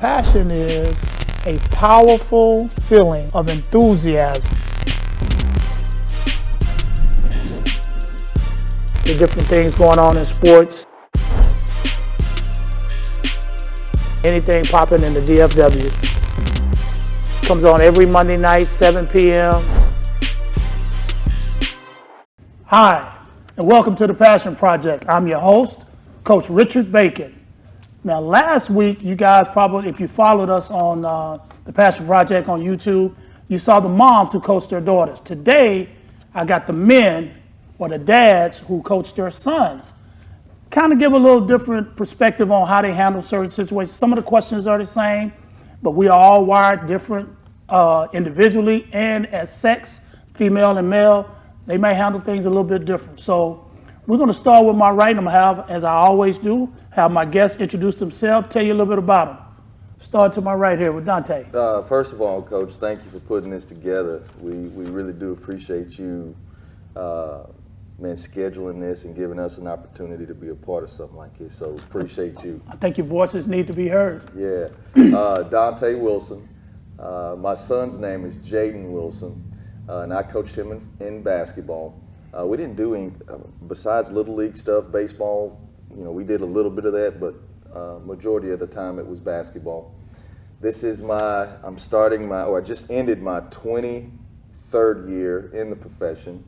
Passion is a powerful feeling of enthusiasm. The different things going on in sports. Anything popping in the DFW. Comes on every Monday night, 7 p.m. Hi, and welcome to the Passion Project. I'm your host, Coach Richard Bacon. Now, last week, you guys probably, if you followed us on the Passion Project on YouTube, you saw the moms who coached their daughters. Today, I got the men or the dads who coach their sons. Kind of give a little different perspective on how they handle certain situations. Some of the questions are the same, but we are all wired different individually and as sex, female and male. They may handle things a little bit different. So we're going to start with my right. I'm going to have, as I always do, have my guests introduce themselves, tell you a little bit about them. Start to my right here with Dante. First of all, Coach, thank you for putting this together. We really do appreciate you, scheduling this and giving us an opportunity to be a part of something like this. So appreciate you. I think your voices need to be heard. Yeah. Dante Wilson. My son's name is Jaden Wilson, and I coached him in basketball. We didn't do any, besides Little League stuff, baseball, we did a little bit of that, but majority of the time it was basketball. This is I just ended my 23rd year in the profession.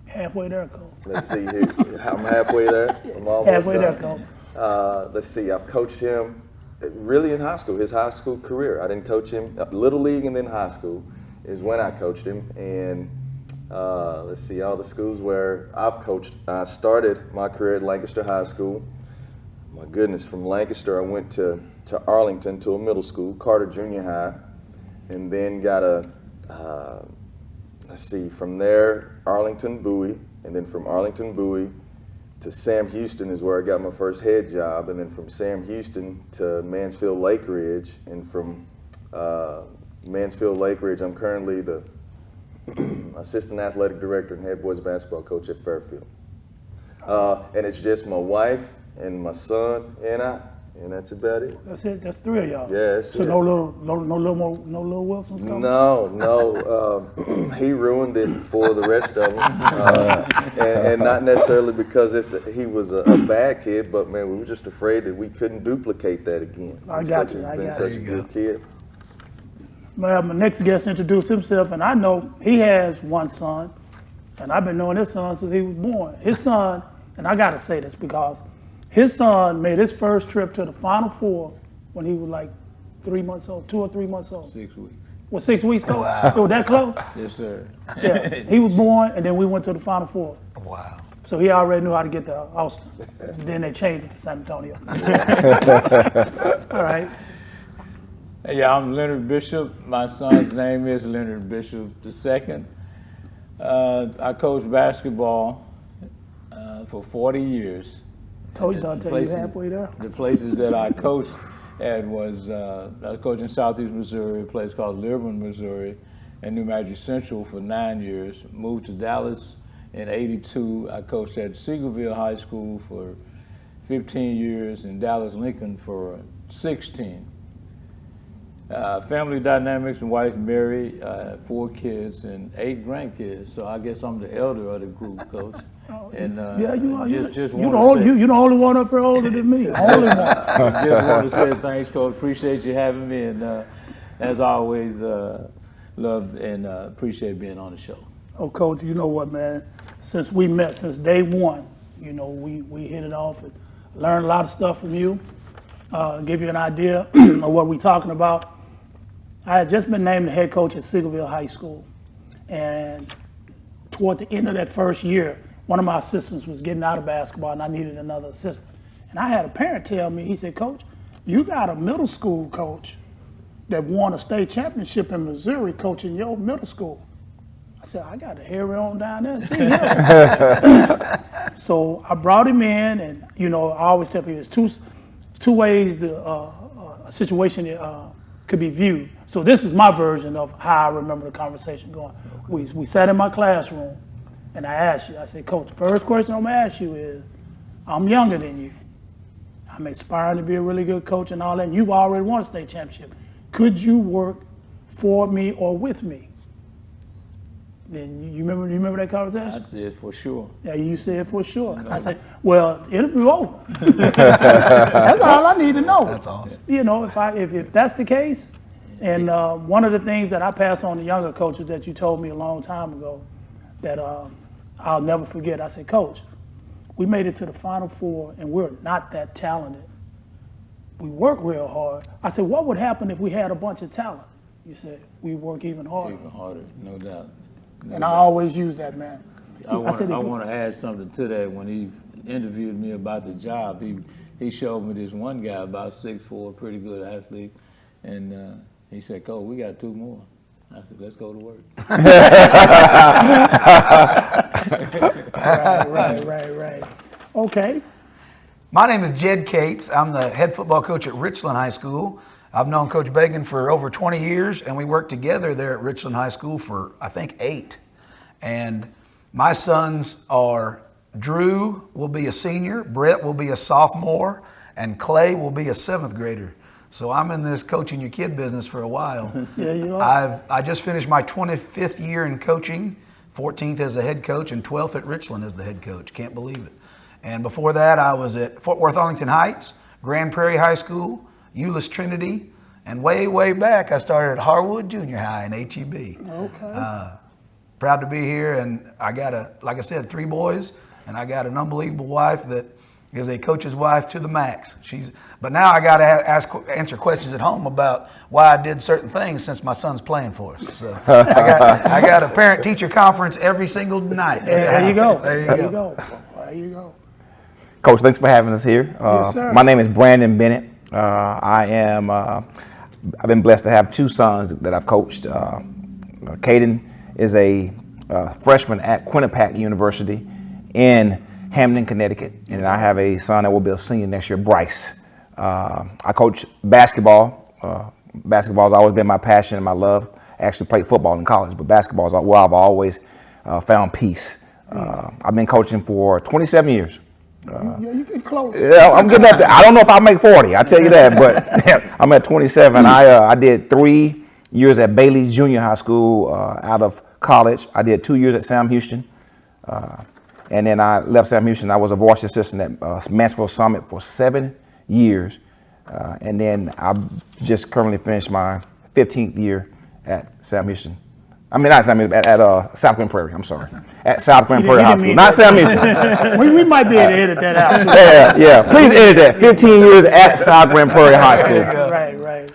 Halfway there, Cole. Let's see here. I'm halfway there. I'm almost Halfway done. there, Cole. Let's see. I've coached him really in high school, his high school career. I didn't coach him. Little League and then high school is when I coached him. And let's see, all the schools where I've coached. I started my career at Lancaster High School. My goodness, from Lancaster I went to Arlington to a middle school, Carter Junior High, and then got from there, Arlington Bowie, and then from Arlington Bowie to Sam Houston is where I got my first head job, and then from Sam Houston to Mansfield Lake Ridge, and from Mansfield Lake Ridge, I'm currently the assistant athletic director and head boys basketball coach at Fairfield. And it's just my wife and my son and I, and that's about it. That's it. That's three of y'all. Yes. So no little Wilson stuff. No. He ruined it for the rest of them, and not necessarily because he was a bad kid, but man, we were just afraid that we couldn't duplicate that again. I got you. Such a good kid. My next guest introduced himself, and I know he has one son, and I've been knowing his son since he was born. His son, and I got to say this because his son made his first trip to the Final Four when he was like 3 months old, 2 or 3 months old. 6 weeks. Well, 6 weeks ago? Wow. It was that close? Yes, sir. Yeah, he was born, and then we went to the Final Four. Wow. So he already knew how to get to Austin. Then they changed it to San Antonio. All right. Yeah, I'm Leonard Bishop. My son's name is Leonard Bishop II. I coached basketball for 40 years. Told you, Dante, you halfway there. The places that I coached at was, I coached in Southeast Missouri, a place called Learburn, Missouri, and New Madrid Central for 9 years. Moved to Dallas in '82. I coached at Seagoville High School for 15 years and Dallas Lincoln for 16. Family dynamics, and wife Mary, 4 kids and 8 grandkids. So I guess I'm the elder of the group, Coach. And yeah, you are. You're the only one up here older than me. Only one. Just want to say thanks, Coach. Appreciate you having me, and as always, love and appreciate being on the show. Oh, Coach, you know what, man? Since we met, since day one, we hit it off and learned a lot of stuff from you. Give you an idea of what we're talking about. I had just been named the head coach at Seagoville High School, and toward the end of that first year, one of my assistants was getting out of basketball, and I needed another assistant. And I had a parent tell me, he said, Coach, you got a middle school coach that won a state championship in Missouri coaching your middle school. I said, I got to hurry on down there and see him. So I brought him in, and I always tell people there's two ways a situation could be viewed. So this is my version of how I remember the conversation going. Okay. We sat in my classroom, and I asked you, I said, Coach, first question I'm going to ask you is, I'm younger than you. I'm aspiring to be a really good coach and all that, and you've already won a state championship. Could you work for me or with me? Then you remember that conversation? I said for sure. Yeah, you said for sure. I said, well, interview over. That's all I need to know. That's awesome. You know, if that's the case, and one of the things that I pass on to younger coaches that you told me a long time ago that I'll never forget, I said, Coach, we made it to the Final Four and we're not that talented. We work real hard. I said, what would happen if we had a bunch of talent? You said, we work even harder. Even harder, no doubt. And I always use that, man. I want to add something to that. When he interviewed me about the job, he showed me this one guy, about 6'4", pretty good athlete, and he said, Coach, we got 2 more. I said, let's go to work. Right. Okay. My name is Jed Cates. I'm the head football coach at Richland High School. I've known Coach Bagan for over 20 years, and we worked together there at Richland High School for, I think, 8. And my sons are Drew will be a senior, Brett will be a sophomore, and Clay will be a 7th grader. So I'm in this coaching your kid business for a while. Yeah, you are. I just finished my 25th year in coaching, 14th as a head coach, and 12th at Richland as the head coach. Can't believe it. And before that, I was at Fort Worth Arlington Heights, Grand Prairie High School, Euless Trinity, and way back, I started at Harwood Junior High in HEB. Okay. Proud to be here, and I got like I said, 3 boys, and I got an unbelievable wife that is a coach's wife to the max. But now I got to answer questions at home about why I did certain things since my son's playing for us. So I got a parent-teacher conference every single night. There you go. There you go. Coach, thanks for having us here. Yes, sir. My name is Brandon Bennett. I've been blessed to have 2 sons that I've coached. Caden is a freshman at Quinnipiac University in Hamden, Connecticut, and I have a son that will be a senior next year, Bryce. I coach basketball. Basketball has always been my passion and my love. I actually played football in college, but basketball is where I've always found peace. I've been coaching for 27 years. Yeah, you get close. Yeah, I'm getting up there. I don't know if I'll make 40, I tell you that, but I'm at 27. I did 3 years at Bailey Junior High School out of college. I did 2 years at Sam Houston. And then I left Sam Houston. I was a varsity assistant at Mansfield Summit for 7 years. And then I just currently finished my 15th year at Sam Houston. I mean, not Sam Houston, at South Grand Prairie, I'm sorry. At South Grand Prairie High School, not Sam Houston. we might be able to edit that out, too. Yeah, please edit that. 15 years at South Grand Prairie High School. Right.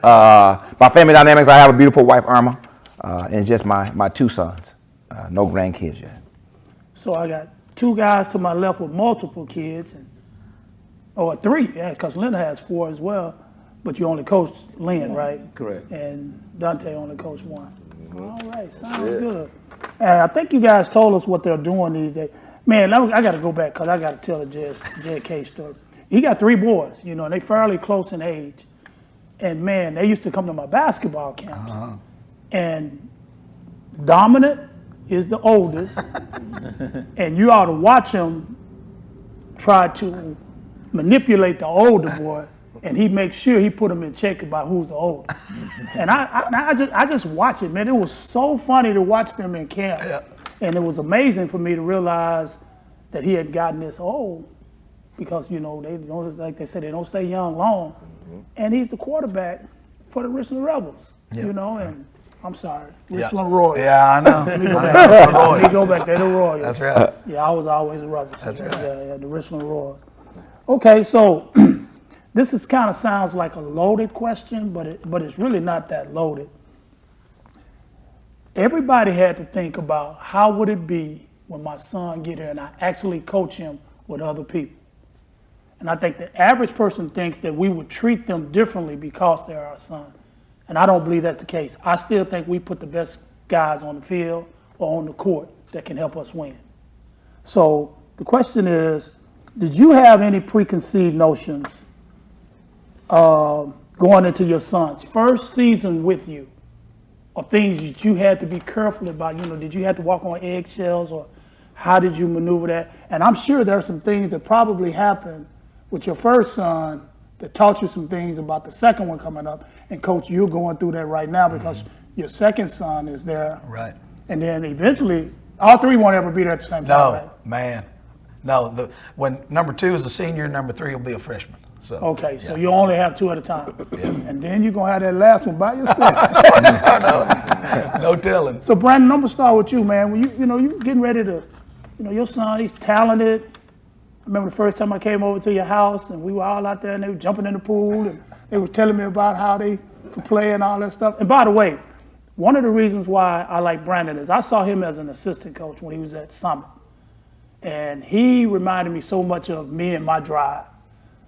My family dynamics, I have a beautiful wife, Irma, and just my 2 sons. No grandkids yet. So I got 2 guys to my left with multiple kids, or 3, yeah, because Linda has 4 as well, but you only coach Lynn, right? Correct. And Dante only coached 1. All right, sounds good. I think you guys told us what they're doing these days. Man, I got to go back because I got to tell the JK story. He got 3 boys, and they fairly close in age. And man, they used to come to my basketball camps. And Dominant is the oldest, and you ought to watch him try to manipulate the older boy, and he makes sure he put him in check about who's the oldest. And I just watch it, man. It was so funny to watch them in camp, and it was amazing for me to realize that he had gotten this old, because they don't, like they said, they don't stay young long, and he's the quarterback for the Richland Rebels, and. I'm sorry, Richland Royals. Yeah, I know. Let me go back. They're the Royals. That's right. Yeah, I was always a Rebel. That's right. Yeah, the Richland Royals. Okay, so this is kind of sounds like a loaded question, but it's really not that loaded. Everybody had to think about how would it be when my son get here and I actually coach him with other people. And I think the average person thinks that we would treat them differently because they're our son. And I don't believe that's the case. I still think we put the best guys on the field or on the court that can help us win. So the question is, did you have any preconceived notions going into your son's first season with you, or things that you had to be careful about? Did you have to walk on eggshells, or how did you maneuver that? And I'm sure there are some things that probably happened with your first son that taught you some things about the second one coming up. And Coach, you're going through that right now because your second son is there. Right. And then eventually, all three won't ever be there at the same time, No, right? man. No, when number 2 is a senior, number 3 will be a freshman. So Okay, so yeah. you only have 2 at a time. And then you're going to have that last one by yourself. No telling. So Brandon, I'm gonna start with you, man. When you getting ready to, your son, he's talented. I remember the first time I came over to your house and we were all out there and they were jumping in the pool and they were telling me about how they could play and all that stuff. And by the way, one of the reasons why I like Brandon is I saw him as an assistant coach when he was at Summit. And he reminded me so much of me and my drive.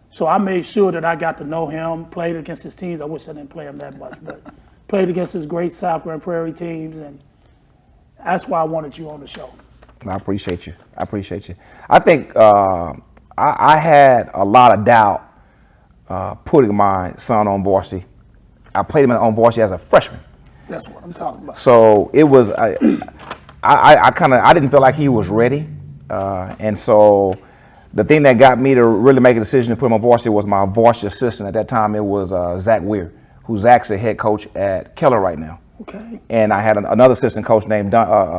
So I made sure that I got to know him, played against his teams. I wish I didn't play him that much, but played against his great South Grand Prairie teams, and that's why I wanted you on the show. I appreciate you. I think I had a lot of doubt putting my son on varsity. I played him on varsity as a freshman. That's what I'm talking about. So it was, I didn't feel like he was ready. And so the thing that got me to really make a decision to put him on varsity was my varsity assistant. At that time, it was Zach Weir, who's actually head coach at Keller right now. Okay. And I had another assistant coach named Terrence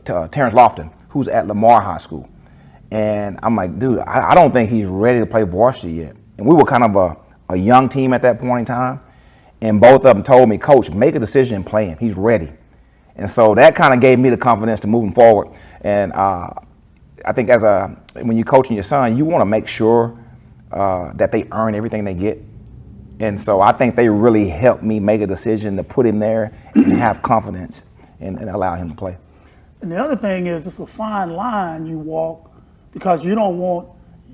Lofton, who's at Lamar High School. And I'm like, dude, I don't think he's ready to play varsity yet. And we were kind of a young team at that point in time. And both of them told me, Coach, make a decision and play him. He's ready. And so that kind of gave me the confidence to move him forward. And I think when you're coaching your son, you want to make sure that they earn everything they get. And so I think they really helped me make a decision to put him there and have confidence and allow him to play. And the other thing is, it's a fine line you walk because you don't want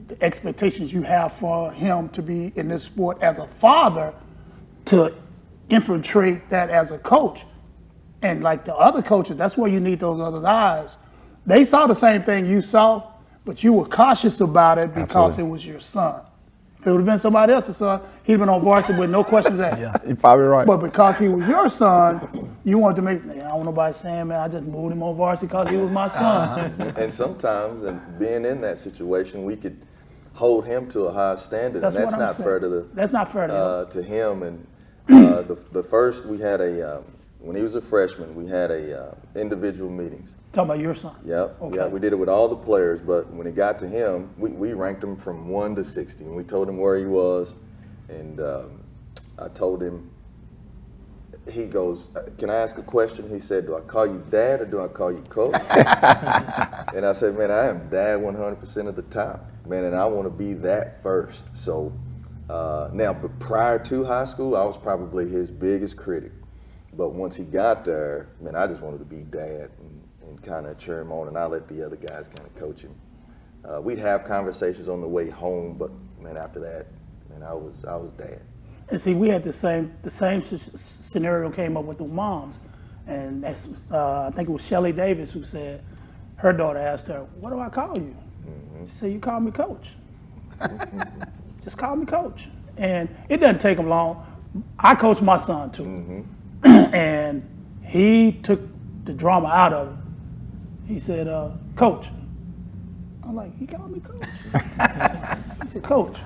the expectations you have for him to be in this sport as a father to infiltrate that as a coach. And like the other coaches, that's where you need those other eyes. They saw the same thing you saw, but you were cautious about it because Absolutely. it was your son. If it would have been somebody else's son, he'd been on varsity with no questions asked. Yeah. You're probably right. But because he was your son, you wanted to make, I don't want nobody saying, man, I just moved him on varsity because he was my son. And sometimes, and being in that situation, we could hold him to a high standard, That's and that's what I'm not saying. fair to That's not fair to him. him. And the first we had when he was a freshman, we had individual meetings. Talking about your son. Yep. Okay. Yeah, we did it with all the players, but when it got to him, we ranked him from 1 to 60, and we told him where he was, and I told him. He goes, "Can I ask a question?" He said, "Do I call you dad or do I call you coach?" And I said, "Man, I am dad 100% of the time, man, and I want to be that first." So now, but prior to high school, I was probably his biggest critic. But once he got there, man, I just wanted to be dad and kind of cheer him on, and I let the other guys kind of coach him. We'd have conversations on the way home, but man, after that, man, I was dad. And see, we had the same scenario came up with the moms. And that's, I think it was Shelly Davis who said, her daughter asked her, "What do I call you?" She said, "You call me coach." Just call me coach. And it doesn't take him long. I coach my son too. And he took the drama out of it. He said, "Coach." I'm like, "He called me coach." He said, "Coach."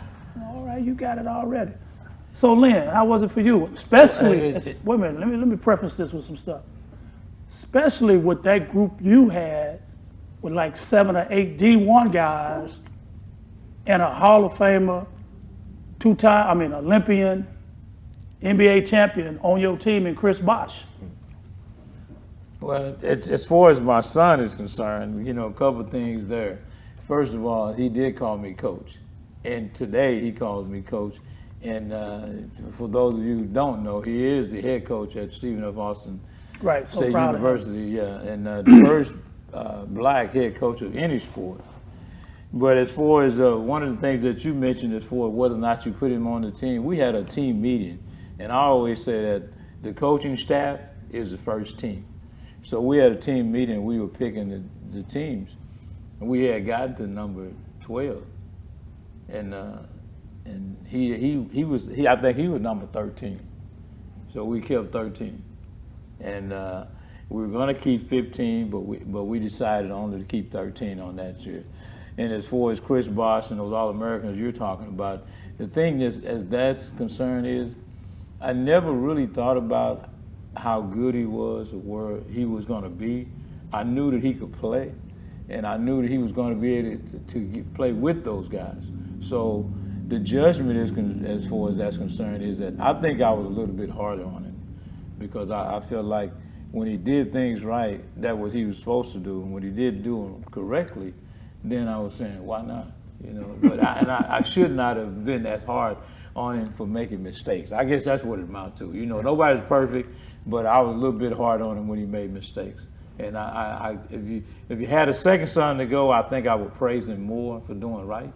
All right, you got it already. So Lynn, how was it for you? Especially, wait a minute, let me preface this with some stuff. Especially with that group you had with like 7 or 8 D1 guys and a Hall of Famer, Olympian, NBA champion on your team in Chris Bosh. Well, as far as my son is concerned, a couple of things there. First of all, he did call me coach. And today he calls me coach. And for those of you who don't know, he is the head coach at Stephen F. Austin Right, so State proud of him. University. Yeah, and the first black head coach of any sport. But as far as one of the things that you mentioned as far as whether or not you put him on the team, we had a team meeting. And I always say that the coaching staff is the first team. So we had a team meeting, we were picking the teams. And we had gotten to number 12. And I think he was number 13. So we kept 13. And we were gonna keep 15, but we decided only to keep 13 on that year. And as far as Chris Bosh and those All-Americans you're talking about, the thing is, as that's concerned, is I never really thought about how good he was or where he was going to be. I knew that he could play, and I knew that he was going to be able to play with those guys. So the judgment is, as far as that's concerned, is that I think I was a little bit harder on him because I felt like when he did things right, that was he was supposed to do, and when he did do them correctly, then I was saying, why not? You know, but I should not have been as hard on him for making mistakes. I guess that's what it amounts to. You know, nobody's perfect, but I was a little bit hard on him when he made mistakes. And if you had a second son to go, I think I would praise him more for doing right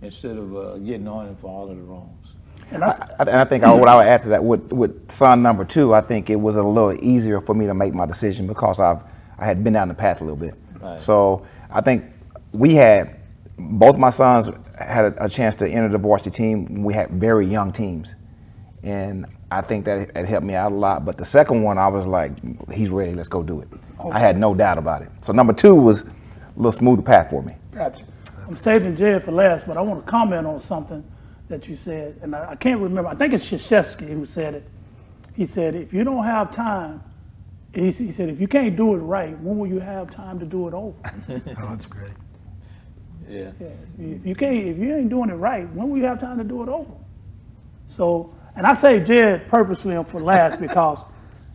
instead of getting on him for all of the wrongs. And I think what I would add to that with son number 2, I think it was a little easier for me to make my decision because I had been down the path a little bit. Right. So I think both my sons had a chance to enter the varsity team. We had very young teams, and I think that it helped me out a lot. But the second one, I was like, he's ready, let's go do it. Okay. I had no doubt about it. So number 2 was a little smoother path for me. Gotcha. I'm saving Jed for last, but I want to comment on something that you said, and I can't remember. I think it's Krzyzewski who said it. He said, if you don't have time, he said, if you can't do it right, when will you have time to do it over? Oh, that's great. Yeah. If you ain't doing it right, when will you have time to do it over? So, and I say Jed purposely for last because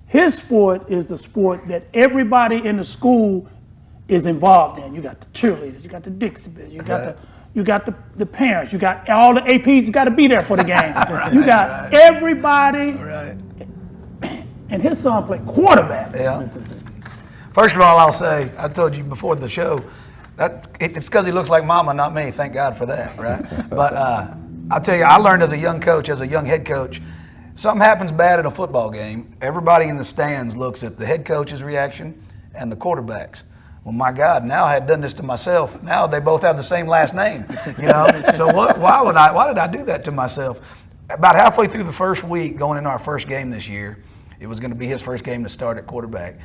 his sport is the sport that everybody in the school is involved in. You got the cheerleaders, you got the Dixie Bears, you got the parents, you got all the APs got to be there for the game. You got everybody. Right. And his son played quarterback. Yeah. First of all, I'll say, I told you before the show, it's because he looks like mama, not me. Thank God for that, right? But I'll tell you, I learned as a young coach, as a young head coach, something happens bad at a football game, everybody in the stands looks at the head coach's reaction and the quarterback's. Well, my God, now I had done this to myself. Now they both have the same last name, you know? So why did I do that to myself? About halfway through the first week, going into our first game this year, it was going to be his first game to start at quarterback.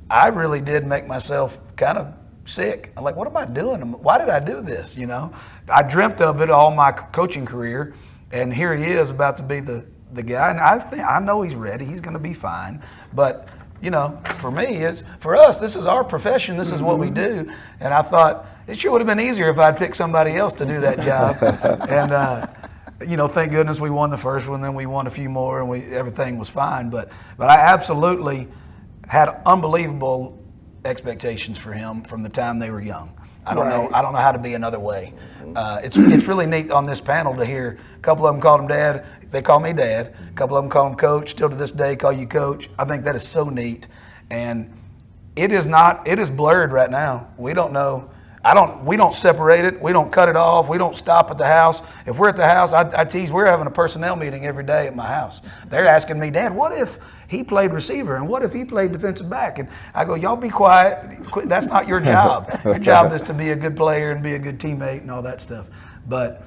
I really did make myself kind of sick. I'm like, what am I doing? Why did I do this, you know? I dreamt of it all my coaching career, and here he is about to be the guy, and I know he's ready. He's going to be fine, but you know, for us, this is our profession. This is what we do. And I thought it sure would have been easier if I'd picked somebody else to do that job. And, you know, thank goodness we won the first one, then we won a few more, and everything was fine. But I absolutely had unbelievable expectations for him from the time they were young. I don't know how to be another way. It's really neat on this panel to hear a couple of them called him dad. They call me dad. A couple of them call him coach. Still to this day call you coach. I think that is so neat. And it is blurred right now. We don't know. We don't separate it. We don't cut it off. We don't stop at the house. If we're at the house, I tease, we're having a personnel meeting every day at my house. They're asking me, Dad, what if he played receiver? And what if he played defensive back? And I go, y'all be quiet. That's not your job. Your job is to be a good player and be a good teammate and all that stuff. But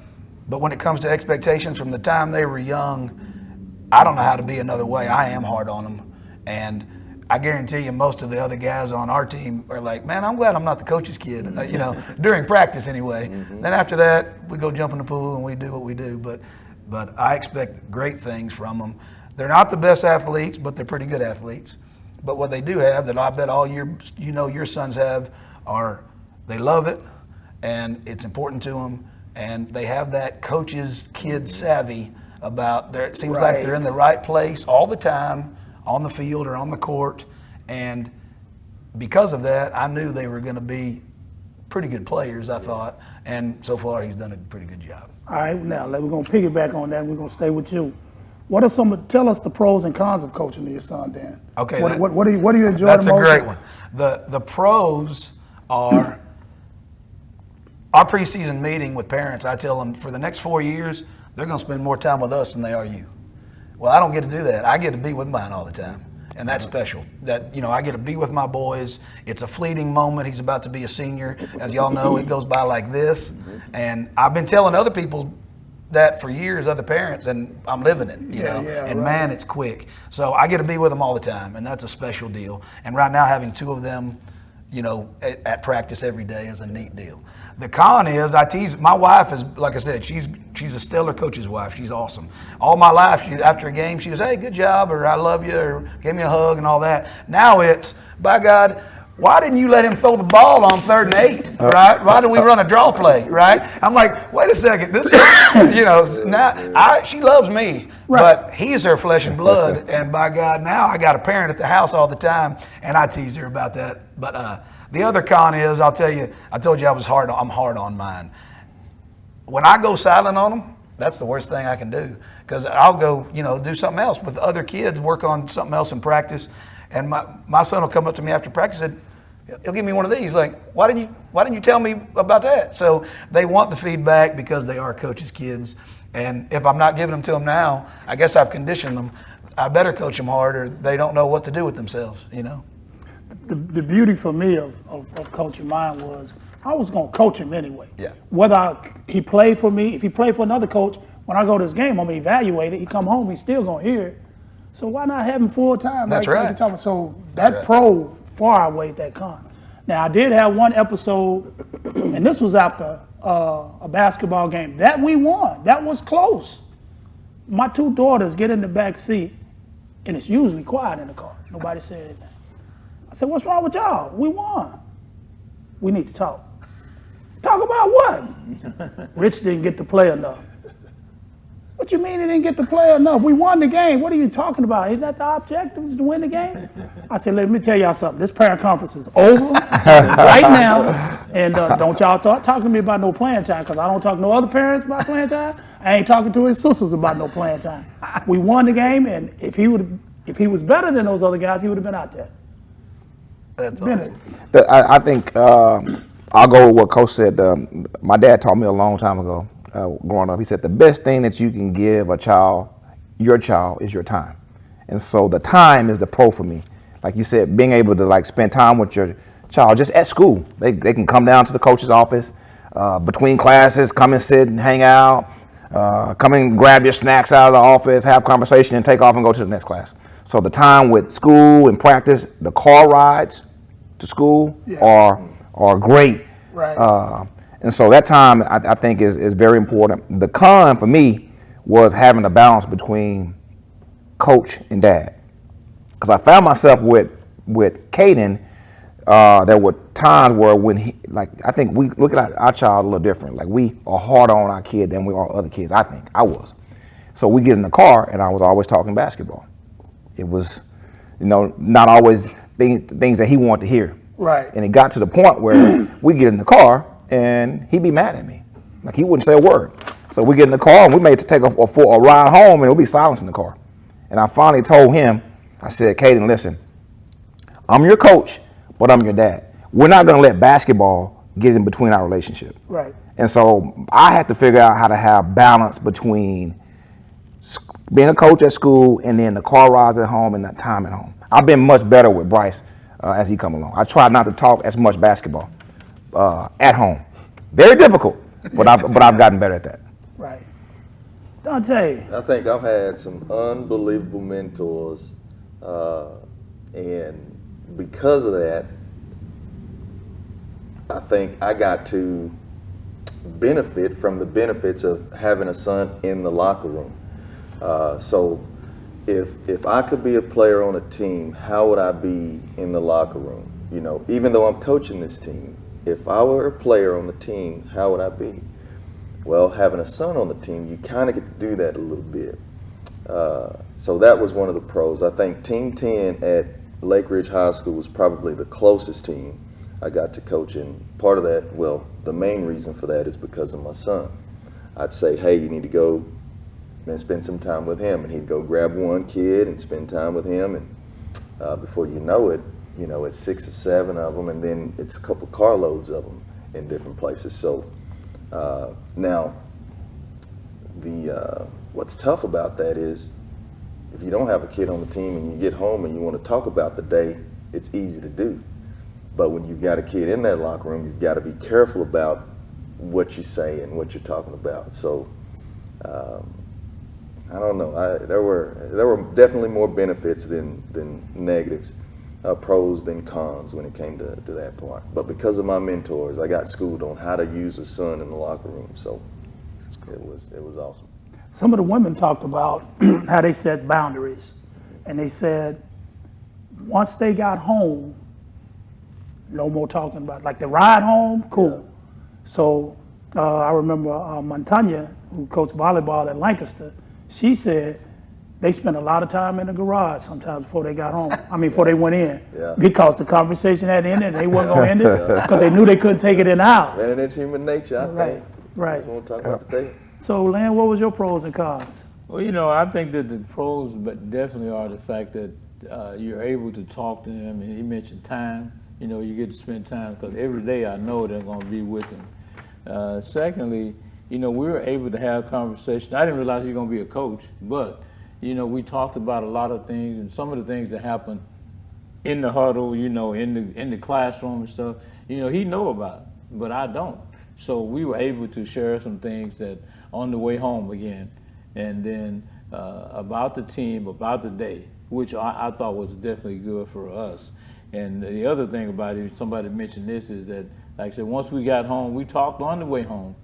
when it comes to expectations from the time they were young, I don't know how to be another way. I am hard on them. And I guarantee you most of the other guys on our team are like, man, I'm glad I'm not the coach's kid, you know, during practice anyway. Mm-hmm. Then after that, we go jump in the pool and we do what we do. But I expect great things from them. They're not the best athletes, but they're pretty good athletes. But what they do have that I bet all your sons have are they love it, and it's important to them, and they have that coach's kid savvy about it seems like they're in the right place all the time, on the field or on the court, and because of that, I knew they were going to be pretty good players, I thought, and so far he's done a pretty good job. All right, now we're going to piggyback on that, and we're going to stay with you. Tell us the pros and cons of coaching your son, Dan. Okay. What do you enjoy that's the most? That's a great one. The pros are our preseason meeting with parents. I tell them for the next 4 years, they're going to spend more time with us than they are you. Well, I don't get to do that. I get to be with mine all the time. And that's special. That, you know, I get to be with my boys. It's a fleeting moment. He's about to be a senior. As y'all know, it goes by like this. And I've been telling other people that for years, other parents, and I'm living it, you know. And man, it's quick. So I get to be with them all the time, and that's a special deal. And right now, having two of them, you know, at practice every day is a neat deal. The con is I tease my wife is, like I said, she's a stellar coach's wife. She's awesome. All my life, after a game, she goes, "Hey, good job," or "I love you," or "Give me a hug," and all that. Now it's, by God, why didn't you let him throw the ball on 3rd and 8, right? Why did we run a draw play, right? I'm like, wait a second, this, now she loves me, but he's her flesh and blood, and by God, now I got a parent at the house all the time, and I tease her about that. But the other con is, I'll tell you, I told you I'm hard on mine. When I go silent on them, that's the worst thing I can do, because I'll go, do something else with other kids, work on something else in practice. And my son will come up to me after practice and he'll give me one of these, like, why didn't you tell me about that? So they want the feedback because they are coaches' kids. And if I'm not giving them to them now, I guess I've conditioned them. I better coach them hard or they don't know what to do with themselves, The beauty for me of coaching mine was I was going to coach him anyway. Yeah. Whether he played for me, if he played for another coach, when I go to his game, I'm going to evaluate it. He come home, he's still going to hear it. So why not have him full time? That's like right. you're talking about? So that pro far outweighed that con. Now I did have one episode, and this was after a basketball game that we won. That was close. My 2 daughters get in the back seat, and it's usually quiet in the car. Nobody said anything. I said, "What's wrong with y'all? We won. We need to talk." Talk about what? Rich didn't get to play enough. What you mean he didn't get to play enough? We won the game. What are you talking about? Isn't that the objective, to win the game? I said, let me tell y'all something. This parent conference is over right now. And don't y'all talk to me about no playing time, because I don't talk to no other parents about playing time. I ain't talking to his sisters about no playing time. We won the game, and if he was better than those other guys, he would have been out there. That's Been awesome. I think I'll go with what Coach said. My dad taught me a long time ago, growing up. He said the best thing that you can give a child, your child, is your time. And so the time is the pro for me. Like you said, being able to spend time with your child just at school. They can come down to the coach's office between classes, come and sit and hang out, come and grab your snacks out of the office, have conversation, and take off and go to the next class. So the time with school and practice, the car rides to school are great. Right. And so that time I think is very important. The con for me was having a balance between coach and dad, because I found myself with Caden. There were times where when I think we look at our child a little different. Like, we are harder on our kid than we are other kids. I think I was. So we get in the car and I was always talking basketball. It was, not always things that he wanted to hear. Right. And it got to the point where we get in the car and he'd be mad at me. Like, he wouldn't say a word. So we get in the car and we made to take a ride home, and it'll be silence in the car. And I finally told him, I said, Caden, listen, I'm your coach, but I'm your dad. We're not going to let basketball get in between our relationship. Right. And so I had to figure out how to have balance between being a coach at school and then the car rides at home and the time at home. I've been much better with Bryce as he come along. I try not to talk as much basketball at home. Very difficult, but I've gotten better at that. Right. Dante. I think I've had some unbelievable mentors, and because of that, I think I got to benefit from the benefits of having a son in the locker room. So if I could be a player on a team, how would I be in the locker room? Even though I'm coaching this team, if I were a player on the team, how would I be? Well, having a son on the team, you kind of get to do that a little bit. So that was one of the pros. I think Team 10 at Lake Ridge High School was probably the closest team I got to coach. And part of that, well, the main reason for that is because of my son. I'd say, hey, you need to go and spend some time with him. And he'd go grab one kid and spend time with him. And before you know it, it's 6 or 7 of them, and then it's a couple carloads of them in different places. So now, what's tough about that is if you don't have a kid on the team and you get home and you want to talk about the day, it's easy to do. But when you've got a kid in that locker room, you've got to be careful about what you say and what you're talking about. So I don't know. There were definitely more benefits than negatives. pros than cons when it came to that part. But because of my mentors, I got schooled on how to use a son in the locker room. So it was awesome. Some of the women talked about how they set boundaries. And they said once they got home, no more talking about it. Like the ride home, cool. Yeah. So I remember Montanya, who coached volleyball at Lancaster, she said they spent a lot of time in the garage sometimes before they got home. I mean, before they went in. Yeah. Because the conversation had ended and they weren't going to end it because they knew they couldn't take it in the house. And it's human nature, I think. Right. Just want to talk about the thing. So, Len, what was your pros and cons? Well, you know, I think that the pros but definitely are the fact that you're able to talk to them. And you mentioned time. You know, you get to spend time because every day I know they're going to be with them. Secondly, you know, we were able to have conversations. I didn't realize you're going to be a coach, but, you know, we talked about a lot of things, and some of the things that happen in the huddle, you know, in the classroom and stuff, you know, he know about it, but I don't. So we were able to share some things that on the way home again, and then about the team, about the day, which I thought was definitely good for us. And the other thing about it, somebody mentioned this, is that, like I said, once we got home, we talked on the way home,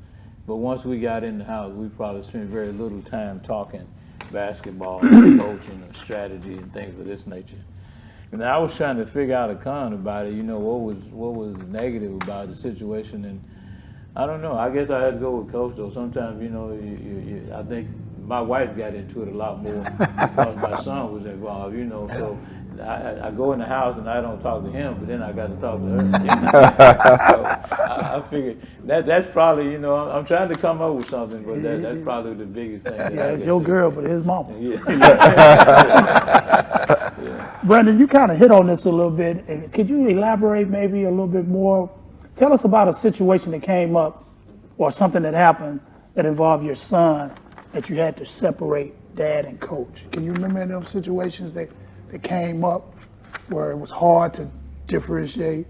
but once we got in the house, we probably spent very little time talking basketball, coaching, or strategy, and things of this nature. And I was trying to figure out a con about it, you know, what was negative about the situation, and I don't know. I guess I had to go with Coach, though. Sometimes, you know, I think my wife got into it a lot more because my son was involved, you know. So I go in the house and I don't talk to him, but then I got to talk to her. You know? So I figured that's probably, you know, I'm trying to come up with something, but that's probably the biggest thing. Yeah, it's your girl, but his mama. Yeah. Brandon, you kind of hit on this a little bit. And could you elaborate maybe a little bit more? Tell us about a situation that came up or something that happened that involved your son that you had to separate dad and coach. Can you remember any of those situations that came up where it was hard to differentiate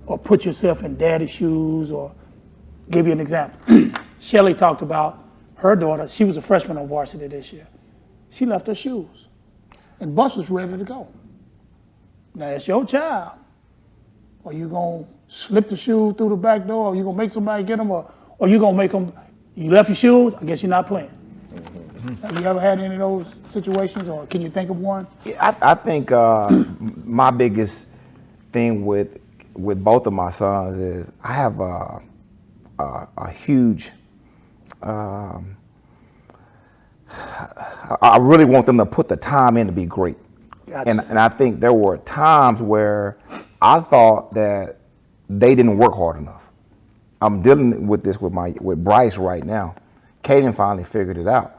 or put yourself in daddy's shoes? Or give you an example. Shelly talked about her daughter. She was a freshman on varsity this year. She left her shoes and bus was ready to go. Now it's your child. Are you going to slip the shoes through the back door? Or you going to make somebody get them? Or you going to make them, you left your shoes, I guess you're not playing. Have you ever had any of those situations, or can you think of one? Yeah, I think my biggest thing with both of my sons is I have a huge, I really want them to put the time in to be great. Gotcha. And I think there were times where I thought that they didn't work hard enough. I'm dealing with this with Bryce right now. Caden finally figured it out.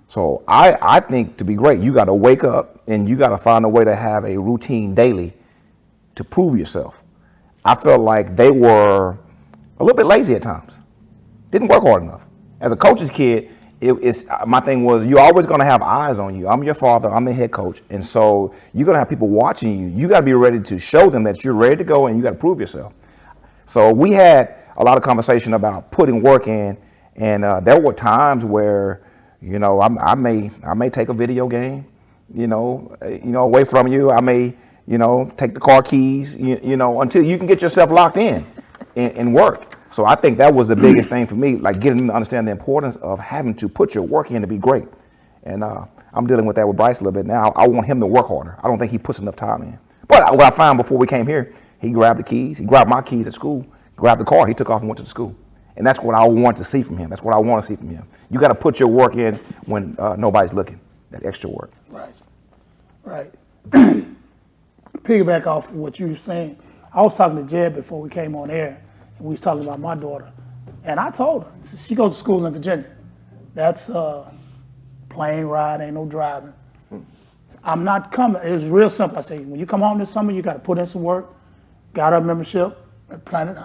So I think to be great, you got to wake up and you got to find a way to have a routine daily to prove yourself. I felt like they were a little bit lazy at times. Didn't work hard enough. As a coach's kid, my thing was you're always going to have eyes on you. I'm your father. I'm the head coach. And so you're going to have people watching you. You got to be ready to show them that you're ready to go and you got to prove yourself. So we had a lot of conversation about putting work in. And there were times where, you know, I may take a video game, away from you. I may, take the car keys, until you can get yourself locked in and work. So I think that was the biggest thing for me, like getting them to understand the importance of having to put your work in to be great. And I'm dealing with that with Bryce a little bit now. I want him to work harder. I don't think he puts enough time in. But what I found before we came here, he grabbed the keys. He grabbed my keys at school, grabbed the car. He took off and went to the school. And that's what I want to see from him. That's what I want to see from him. You got to put your work in when nobody's looking, that extra work. Right. Piggyback off of what you were saying, I was talking to Jed before we came on air, and we was talking about my daughter. And I told her, she goes to school in Virginia. That's plane ride, ain't no driving. I'm not coming. It was real simple. I say, when you come home this summer, you got to put in some work, got a membership, Planet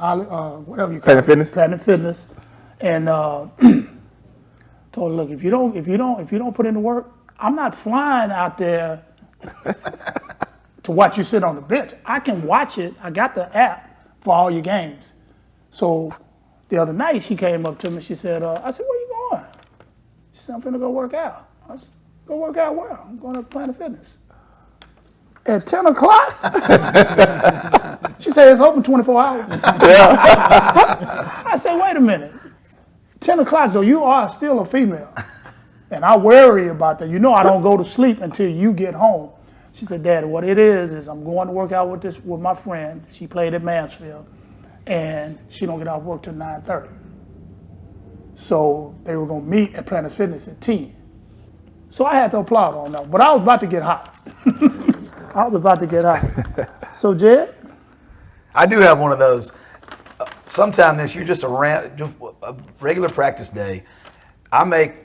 whatever you call it. Planet Fitness. And told her, look, if you don't put in the work, I'm not flying out there to watch you sit on the bench. I can watch it. I got the app for all your games. So the other night she came up to me. She said, I said, where you going? She said, I'm finna go work out. I said, go work out where? I'm going to Planet Fitness. At 10 o'clock? She said, it's open 24 hours. I said, wait a minute. 10 o'clock, though, you are still a female. And I worry about that. You know I don't go to sleep until you get home. She said, Daddy, what it is I'm going to work out with my friend. She played at Mansfield. And she don't get off work till 9:30. So they were going to meet at Planet Fitness at 10. So I had to applaud on that. But I was about to get hot. I was about to get hot. So, Jed? I do have one of those. Sometime this year, just a regular practice day, I make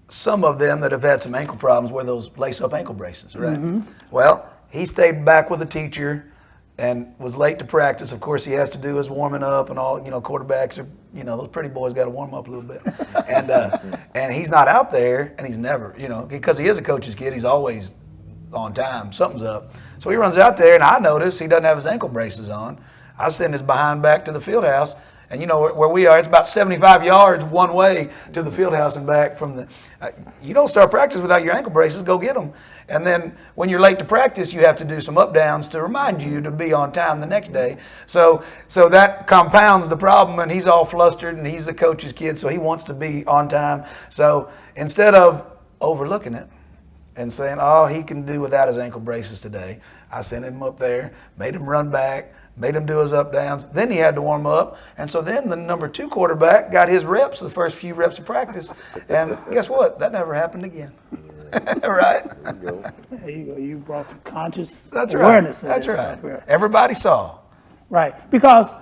some of them that have had some ankle problems wear those lace-up ankle braces, right? Mm-hmm. Well, he stayed back with the teacher and was late to practice. Of course, he has to do his warming up and all, quarterbacks are, those pretty boys got to warm up a little bit. And he's not out there, and he's never, because he is a coach's kid, he's always on time. Something's up. So he runs out there, and I notice he doesn't have his ankle braces on. I send his behind back to the field house, and where we are, it's about 75 yards one way to the field house and back from the. You don't start practice without your ankle braces. Go get them. And then when you're late to practice, you have to do some up downs to remind you to be on time the next day. So that compounds the problem, and he's all flustered, and he's the coach's kid, so he wants to be on time. So instead of overlooking it and saying, oh, he can do without his ankle braces today, I sent him up there, made him run back, made him do his up downs. Then he had to warm up. And so then the number 2 quarterback got his reps, the first few reps of practice. And guess what? That never happened again. Right? There you go. You brought some conscious That's awareness. Right. That's this right. stuff here. Everybody saw. Right. Because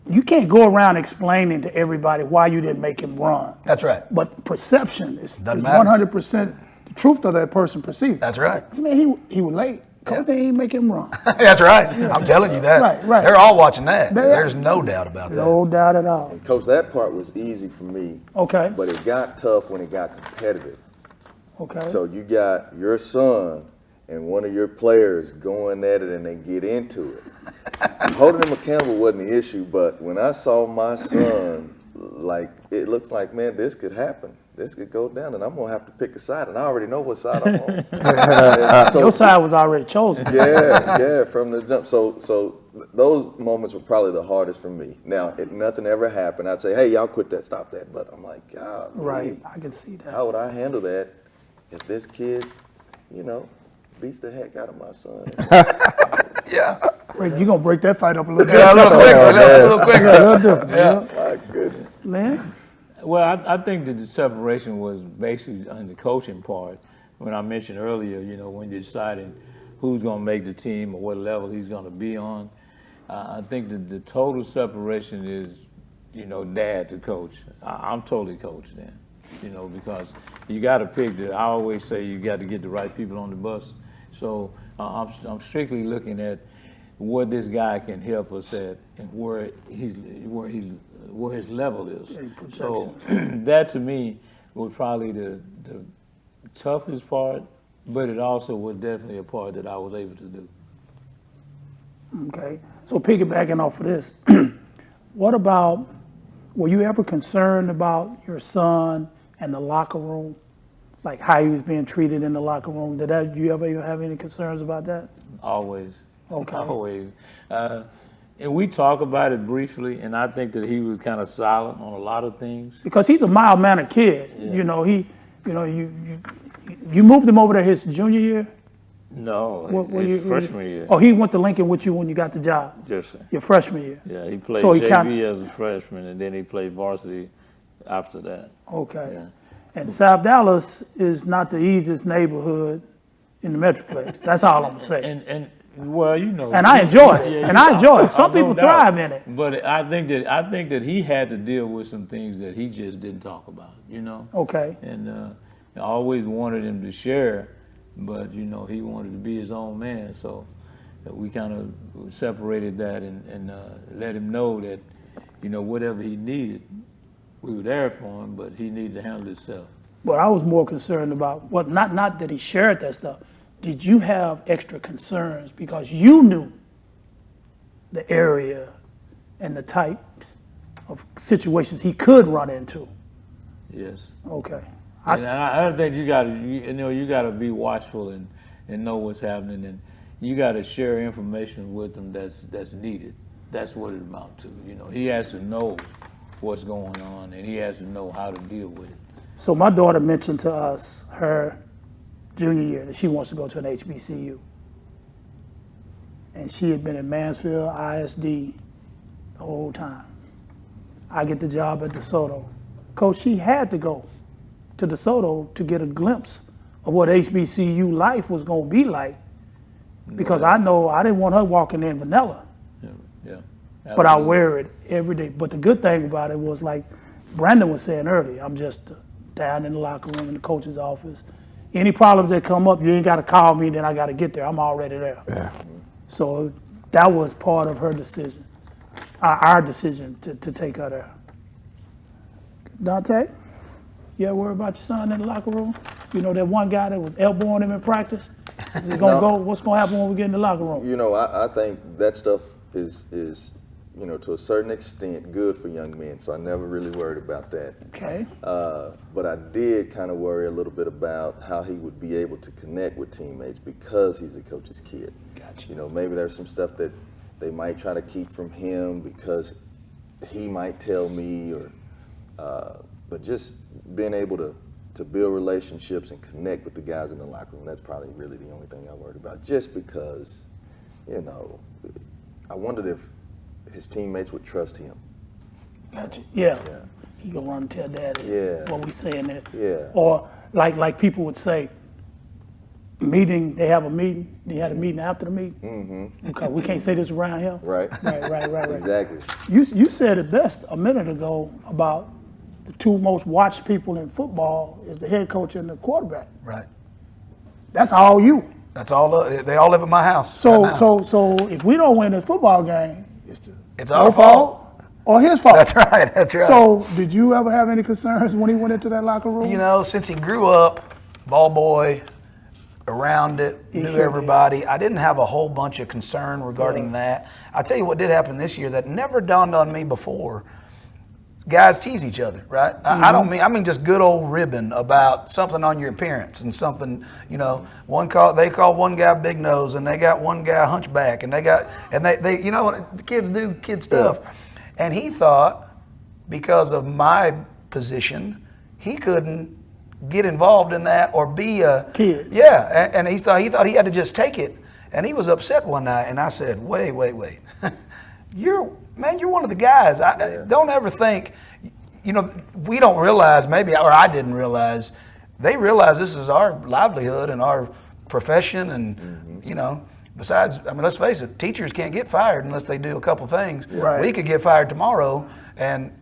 you can't go around explaining to everybody why you didn't make him run. That's right. But perception is Doesn't matter. 100% the truth of that person perceived. That's right. I mean, he was late. Coach ain't make him run. That's right. I'm telling you that. Right. They're all watching that. There's no doubt about that. No doubt at all. Coach, that part was easy for me. Okay. But it got tough when it got competitive. Okay. So you got your son and one of your players going at it and they get into it. Holding him accountable wasn't the issue, but when I saw my son, it looks like, man, this could happen. This could go down, and I'm going to have to pick a side, and I already know what side I'm on. Your side was already chosen. Yeah, from the jump. So those moments were probably the hardest for me. Now, if nothing ever happened, I'd say, hey, y'all quit that, stop that. But I'm like, God, Right. I can see that. how would I handle that if this kid, beats the heck out of my son? Yeah. You're going to break that fight up a little bit. Yeah, a little quicker. A little different. Yeah. My goodness. Lynn? Well, I think that the separation was basically on the coaching part. When I mentioned earlier, when you're deciding who's going to make the team or what level he's going to be on, I think that the total separation is, dad to coach. I'm totally coach then, because you got to pick I always say you got to get the right people on the bus. So I'm strictly looking at what this guy can help us at and where his level is. So that to me was probably the toughest part, but it also was definitely a part that I was able to do. Okay. So piggybacking off of this, what about, were you ever concerned about your son and the locker room? Like how he was being treated in the locker room? Did you ever have any concerns about that? Always. Okay. Always. And we talk about it briefly, and I think that he was kind of silent on a lot of things. Because he's a mild-mannered kid. Yeah. You moved him over there his junior year? No, his freshman year. Oh, he went to Lincoln with you when you got the job? Yes, sir. Your freshman year? Yeah, he played So he JV as a freshman, and then he played varsity after that. Okay. Yeah. And South Dallas is not the easiest neighborhood in the Metroplex. That's all I'm saying. And well, And I enjoy it. Yeah, And I enjoy it. Some no people doubt. thrive in it. But I think that he had to deal with some things that he just didn't talk about, Okay. And I always wanted him to share, but he wanted to be his own man. So we kind of separated that and let him know that whatever he needed, we were there for him, but he needed to handle himself. But I was more concerned about, not that he shared that stuff. Did you have extra concerns because you knew the area and the types of situations he could run into? Yes. Okay. And I think you got to be watchful and know what's happening. And you got to share information with them that's needed. That's what it amounts to. You know, he has to know what's going on, and he has to know how to deal with it. So my daughter mentioned to us her junior year that she wants to go to an HBCU. And she had been at Mansfield ISD the whole time. I get the job at DeSoto. Coach, she had to go to DeSoto to get a glimpse of what HBCU life was going to be like, because I know I didn't want her walking in vanilla. Yeah. But I wear it every day. But the good thing about it was, like Brandon was saying earlier, I'm just down in the locker room in the coach's office. Any problems that come up, you ain't got to call me, then I got to get there. I'm already there. Yeah. So that was part of her decision, our decision to take her there. Dante, you ever worry about your son in the locker room? You know that one guy that was elbowing him in practice? Is he gonna go? What's gonna happen when we get in the locker room? You know, I think that stuff is, you know, to a certain extent good for young men, so I never really worried about that. Okay. But I did kind of worry a little bit about how he would be able to connect with teammates because he's a coach's kid. Gotcha. You know, maybe there's some stuff that they might try to keep from him because he might tell me, or but just being able to build relationships and connect with the guys in the locker room, that's probably really the only thing I worried about, just because, you know, I wondered if his teammates would trust him. Gotcha. Yeah. He gonna run and tell daddy what we saying there. Yeah. Or like people would say, meeting, they have a meeting, they had a meeting after the meeting. Mm-hmm. Okay, we can't say this around here. Right. Right. Exactly. You said it best a minute ago about the two most watched people in football is the head coach and the quarterback. Right. That's all you. That's all. They all live at my house. So right now. so if we don't win a football game, It's your our fault. or his fault. That's right. That's right. So did you ever have any concerns when he went into that locker room? You know, since he grew up, ball boy, around it, knew sure everybody, I didn't have a whole bunch of concern regarding that. I'll tell you what did happen this year that never dawned on me before. Guys tease each other, right? I mean just good old ribbon about something on your appearance and something, you know, they call one guy big nose and they got one guy hunchback and they you know what the kids do, kid stuff. And he thought because of my position, he couldn't get involved in that or be a kid. Yeah, and he thought he had to just take it. And he was upset one night and I said, wait. You're one of the guys. Don't ever think, you know, we don't realize maybe, or I didn't realize, they realize this is our livelihood and our profession and, you know, besides, I mean, let's face it, teachers can't get fired unless they do a couple things. Right. We could get fired tomorrow and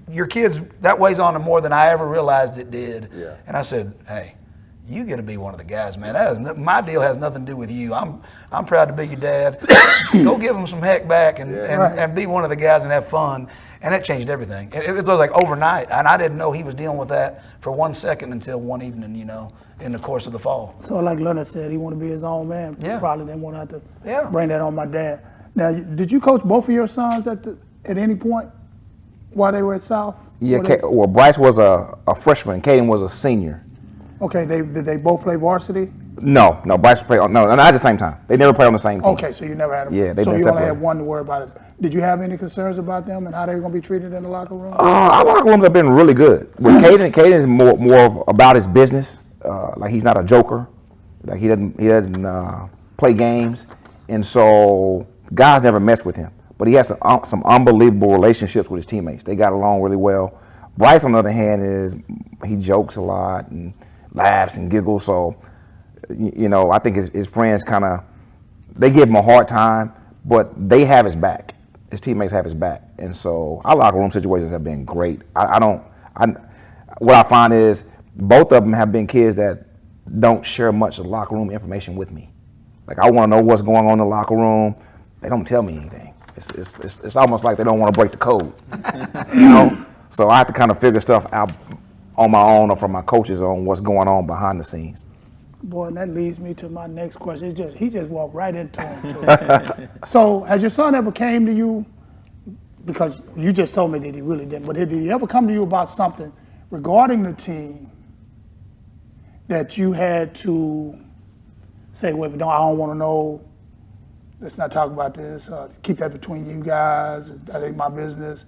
your kids, that weighs on them more than I ever realized it did. Yeah. And I said, hey, you got to be one of the guys, man. My deal has nothing to do with you. I'm proud to be your dad. Go give him some heck back and be one of the guys and have fun. And that changed everything. It was like overnight, and I didn't know he was dealing with that for 1 second until one evening, you know, in the course of the fall. So like Leonard said, he wanted to be his own man. Yeah. Probably didn't want to have to bring that on my dad. Now, did you coach both of your sons at any point while they were at South? Yeah, well, Bryce was a freshman. Caden was a senior. Okay, did they both play varsity? No, Bryce played not at the same time. They never played on the same team. Okay, so you never had them. Yeah, they've so been you separated. only had one to worry about it. Did you have any concerns about them and how they were going to be treated in the locker room? Our locker rooms have been really good. With Caden is more about his business. Like he's not a joker. Like he doesn't play games, and so guys never mess with him. But he has some unbelievable relationships with his teammates. They got along really well. Bryce, on the other hand, he jokes a lot and laughs and giggles. So, you know, I think his friends they give him a hard time, but they have his back. His teammates have his back. And so our locker room situations have been great. What I find is both of them have been kids that don't share much of locker room information with me. Like, I want to know what's going on in the locker room. They don't tell me anything. It's almost like they don't want to break the code, you know? So I have to kind of figure stuff out on my own or from my coaches on what's going on behind the scenes. Boy, and that leads me to my next question. He just walked right into it. So has your son ever came to you, because you just told me that he really didn't, but did he ever come to you about something regarding the team that you had to say, "Wait, I don't want to know. Let's not talk about this. Keep that between you guys. That ain't my business."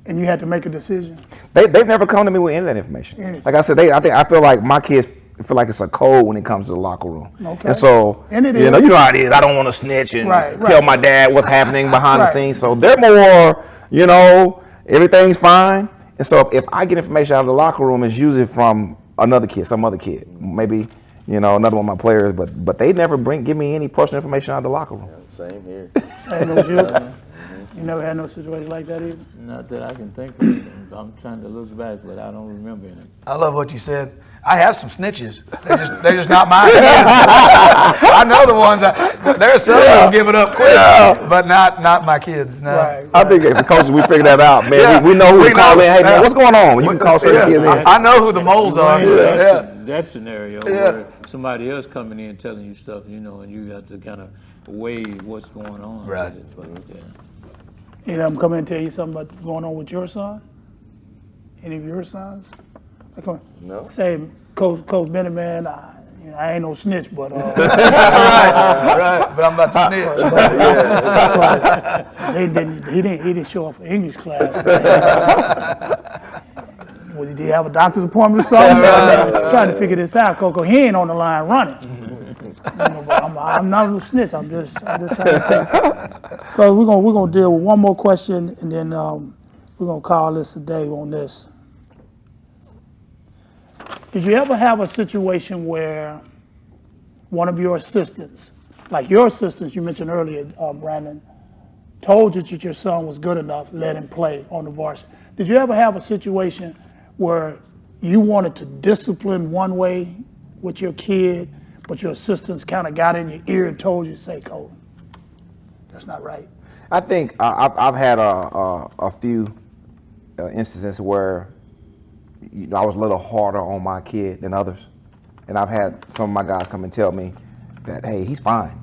And you had to make a decision. They've never come to me with any of that information. Yes. Like I said, I feel like my kids feel like it's a code when it comes to the locker room. Okay. And so, And it you know is. how it is. I don't want to snitch and Right. tell my dad what's happening behind the Right. scenes. So they're more, everything's fine. And so if I get information out of the locker room, it's usually from another kid, some other kid, maybe another one of my players. But they never give me any personal information out of the locker room. Same here. Same as you. You never had no situation like that either? Not that I can think of. I'm trying to look back, but I don't remember any. I love what you said. I have some snitches. They're just not mine. I know the ones. There are some that'll give it up quick, but not my kids. No. Right. I think as the coaches, we figured that out, man. Yeah. We know who We to call know. in. Hey, man, Yeah. what's going on? You can call certain kids in. I know who the moles are. That scenario Yeah. where somebody else coming in telling you stuff, and you have to kind of weigh what's going on. Right. With it. But, yeah. Any of them come in and tell you something about what's going on with your son? Any of your sons? They come in, No. say, Coach Bennett, man, I ain't no snitch, but Right, but I'm about to snitch. he didn't show up for English class. Did he have a doctor's appointment or something? I'm trying to figure this out, Coco. He ain't on the line running. But I'm not a snitch. I'm just trying to tell. So we're gonna deal with one more question, and then we're gonna call this a day on this. Did you ever have a situation where one of your assistants, like your assistants you mentioned earlier, Brandon, told you that your son was good enough, let him play on the varsity? Did you ever have a situation where you wanted to discipline one way with your kid, but your assistants kind of got in your ear and told you, say, Coach, that's not right? I think I've had a few instances where I was a little harder on my kid than others, and I've had some of my guys come and tell me that, hey, he's fine.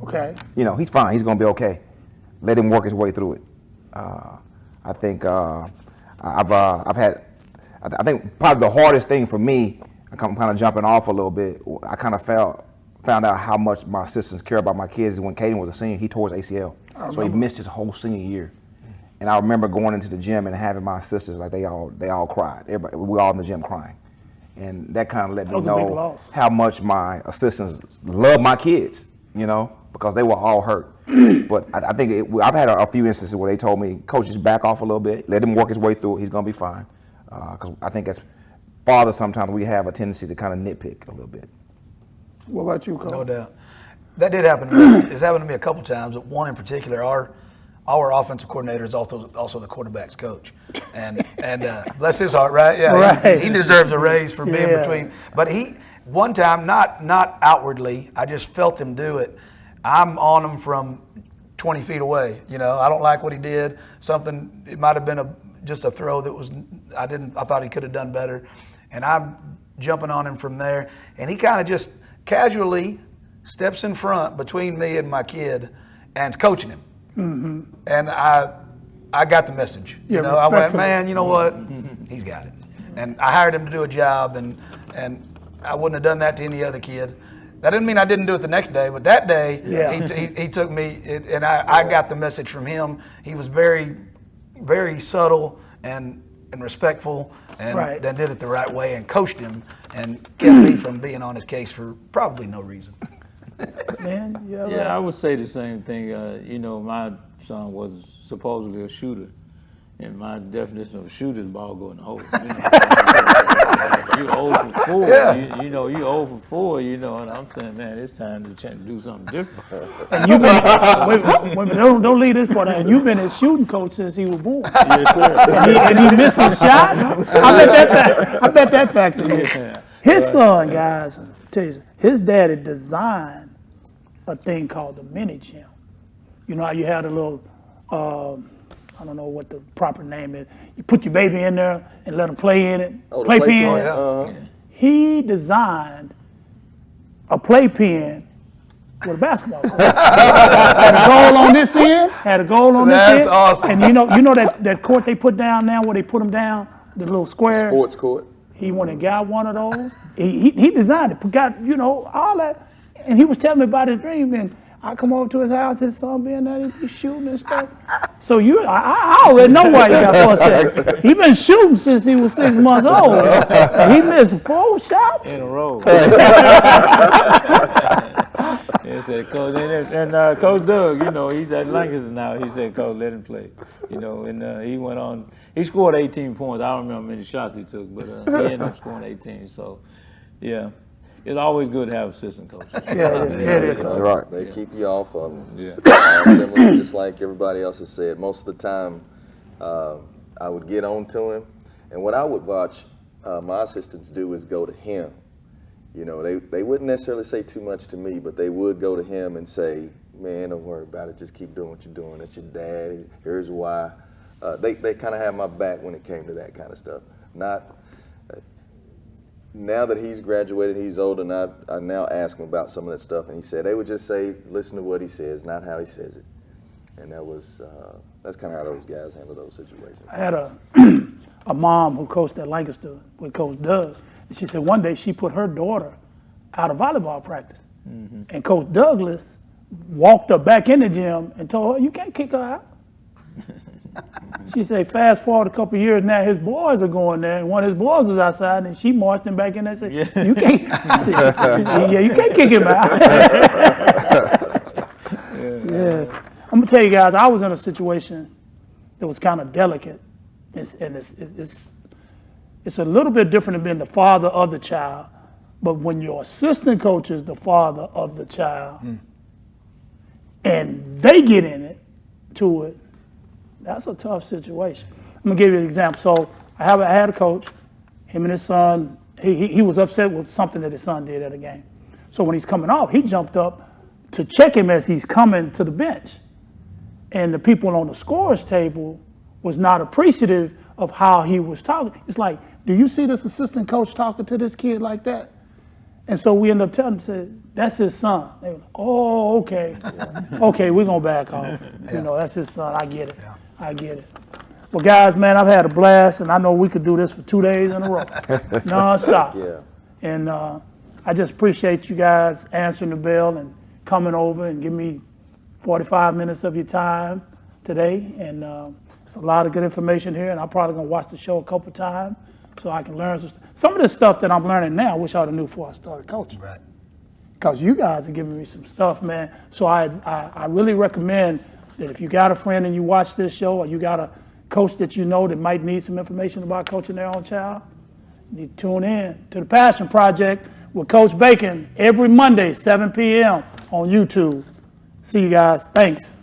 Okay. He's fine. He's going to be okay. Let him work his way through it. I think I've had. I think probably the hardest thing for me, I'm kind of jumping off a little bit. I kind of found out how much my assistants care about my kids. When Caden was a senior, he tore his ACL, so he missed his whole senior year. And I remember going into the gym and having my assistants, like they all cried. Everybody, we were all in the gym crying, and that kind of let me was a big know loss. how much my assistants love my kids. Because they were all hurt. But I think I've had a few instances where they told me, Coach, just back off a little bit, let him work his way through it. He's gonna be fine. Because I think as fathers, sometimes we have a tendency to kind of nitpick a little bit. What about you, Coach? No doubt. That did happen to me. It's happened to me a couple times. One in particular, our offensive coordinator is also the quarterback's coach, and bless his heart, right? Yeah, Right. He deserves a raise for being Yeah. between. But one time, not outwardly, I just felt him do it. I'm on him from 20 feet away. I don't like what he did. It might have been just a throw that was I thought he could have done better, and I'm jumping on him from there, and he kind of just casually steps in front between me and my kid, and is coaching him. Mm-hmm. And I got the message. Yeah, I went, respectfully. man, you know what? He's got it. And I hired him to do a job, and I wouldn't have done that to any other kid. That didn't mean I didn't do it the next day, but that day he took me, and I got the message from him. He was very, very subtle and respectful, and Right. then did it the right way and coached him and kept me from being on his case for probably no reason. Man, Yeah, I would say the same thing. My son was supposedly a shooter, and my definition of a shooter is ball go in the hole. You 0 for 4. Yeah. You 0 for 4. And I'm saying, man, it's time to do something different. And you've been, wait, don't leave this part out. And you've been his shooting coach since he was born. Yes, sir. And he missing shots. I bet that factored in. His son, guys, I'll tell you, his daddy designed a thing called the mini gym. You know how you had a little, I don't know what the proper name is. You put your baby in there and let him play in it. Oh, the Playpen. playpen. He designed a playpen with a basketball court. Had a goal on this end. Had a goal on this That's end. awesome. And you know that court they put down now, where they put them down, the little square. Sports court. He went and got one of those. He designed it. Got all that. And he was telling me about his dream, and I come over to his house, his son being there, he be shooting and stuff. So I already know why he got busted. He been shooting since he was 6 months old. And he missed 4 shots in a row. He said, Coach, and Coach Doug, you know, he's at Lancaster now. He said, Coach, let him play. You know, and he went on. He scored 18 points. I don't remember how many shots he took, but he ended up scoring 18. So, yeah, it's always good to have assistant coaches. Right. They keep you off of them. Yeah. Similar, just like everybody else has said, most of the time I would get on to him, and what I would watch my assistants do is go to him. You know, they wouldn't necessarily say too much to me, but they would go to him and say, man, don't worry about it. Just keep doing what you're doing. It's your dad. Here's why. They kind of have my back when it came to that kind of stuff. Not now that he's graduated, he's older, and I now ask him about some of that stuff, and he said they would just say, listen to what he says, not how he says it. And that's kind of how those guys handle those situations. I had a mom who coached at Lancaster with Coach Doug. And she said one day she put her daughter out of volleyball practice. Mm-hmm. And Coach Douglas walked her back in the gym and told her, you can't kick her out. She said, fast forward a couple of years now, his boys are going there, and one of his boys was outside, and she marched him back in there and said, you can't, you can't kick him out. Yeah. I'm going to tell you guys, I was in a situation that was kind of delicate. It's a little bit different than being the father of the child, but when your assistant coach is the father of the child, and they get in it, that's a tough situation. I'm gonna give you an example. So I had a coach, him and his son, he was upset with something that his son did at a game. So when he's coming off, he jumped up to check him as he's coming to the bench. And the people on the scorer's table was not appreciative of how he was talking. It's like, do you see this assistant coach talking to this kid like that? And so we ended up telling him, said, that's his son. They were like, oh, okay. Okay, we're going to back off. You know, that's his son. I get it. I get it. Well, guys, man, I've had a blast, and I know we could do this for 2 days in a row, nonstop. Yeah. And I just appreciate you guys answering the bell and coming over and giving me 45 minutes of your time today. And it's a lot of good information here, and I'm probably going to watch the show a couple times so I can learn some of this stuff that I'm learning now. I wish I would have knew before I started coaching. Right. Because you guys are giving me some stuff, man. So I really recommend that if you got a friend and you watch this show, or you got a coach that you know that might need some information about coaching their own child, you need to tune in to the Passion Project with Coach Bacon every Monday, 7 p.m. on YouTube. See you guys. Thanks.